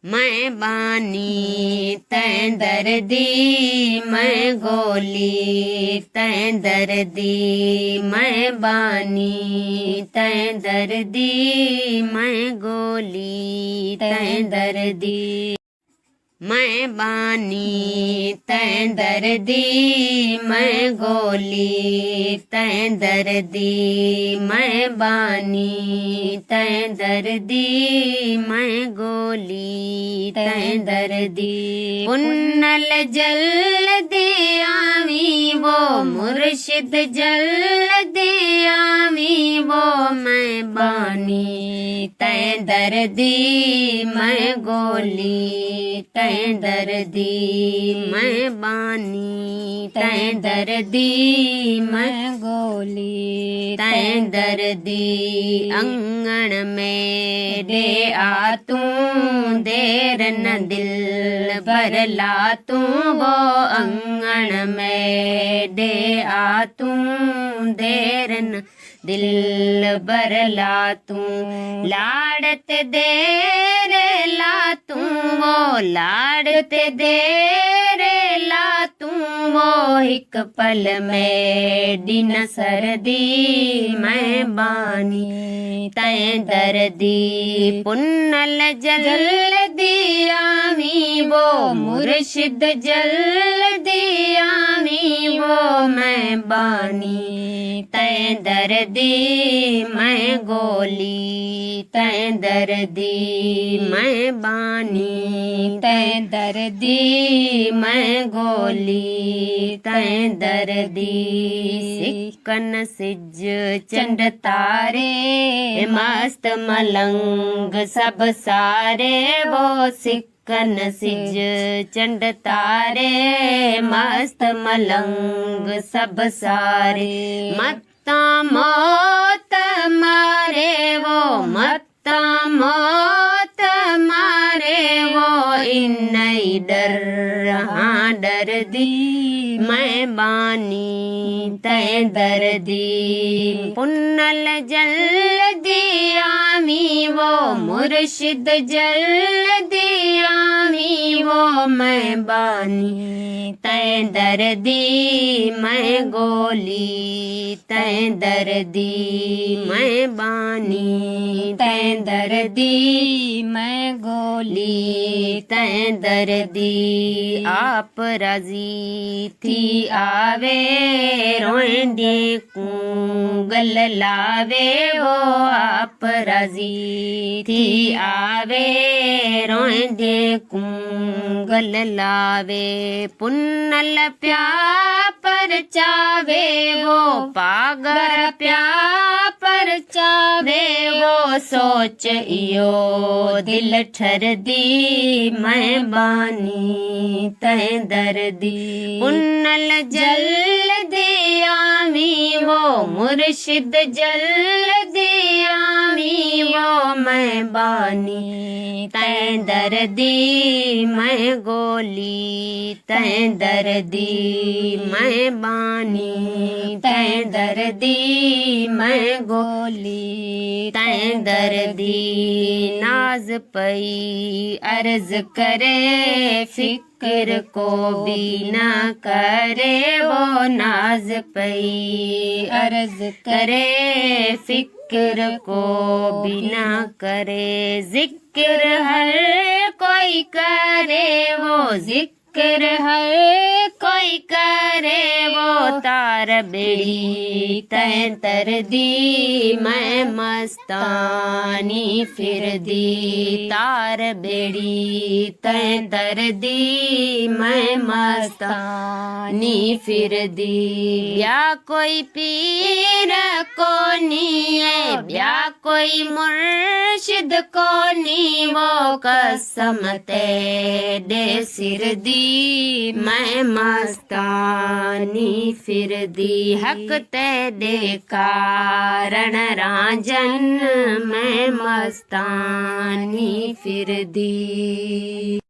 मैं बानी तैं दर्दी मैं गोली तैं दर्दी मैं बानी तैं दर्दी मैं गोली तैं दर्दी मैं बानी तैं दर्दी मैं गोली तैं दर्दी मैं बानी तैं दर्दी मैं गोली तैं दर्दी पुन्नल जल दे आवी वो मुर्शिद जल दे आवी वो मैं बानी तैं दर्दी मैं गोली तैं दर्दी मैं बानी तैं दर्दी मैं गोली तैं दर्दी अंगण में दे आ तू देर न दिल भर ला तू वो अंगण में दे आ तू देर न दिल भर ला तू लाड़त देर ला तू वो लाड़त देर ला तू वो एक पल में दिन सर्दी मैं बानी तैं दर्दी पुन्नल जल दियावी वो मुर्शिद जल दियावी वो मैं बानी तैं दर्दी मैं गोली तैं दर्दी मैं बानी तैं दर्दी मैं गोली तैं दर्दी सिकन सिज चंड तारे मस्त मलंग सब सारे वो सिकन सिज चंड तारे मस्त मलंग सब सारे मत्ता मौत मारे वो मत्ता मौत मारे वो इन्नई डर हाँ डर दी मैं बानी तैं दर्दी पुन्नल जल दियावी वो मुर्शिद जल दियावी वो मैं बानी तैं दर्दी मैं गोली तैं दर्दी मैं बानी तैं दर्दी मैं गोली तैं दर्दी आप राजी थी आवे रोंदे गल लावे वो आप राजी थी आवे रोंदे गल लावे पुन्नल प्या पर चावे वो पागर प्या पर चावे वो सोच इयो दिल ठर दी मैं बानी तैं दर्दी पुन्नल जल दियावी वो मुर्शिद जल दियावी वो मैं बानी तैं दर्दी मैं गोली तैं दर्दी मैं बानी तैं दर्दी मैं गोली तैं दर्दी नाज पई अर्ज करे फिक्र को भी न करे वो नाज पई अर्ज करे फिक्र को भी न करे जिक्र हर कोई करे वो जिक्र हर कोई करे वो तार बेड़ी तैं तर दी मैं मस्तानी फिर दी तार बेड़ी तैं तर दी मैं मस्तानी फिर दी ब्या कोई पीर कोनी है ब्या कोई मुर्शिद कोनी वो कसम ते दे सिर दी मैं मस्तानी फिर दी हक ते दे कारण राजन मैं मस्तानी फिर दी।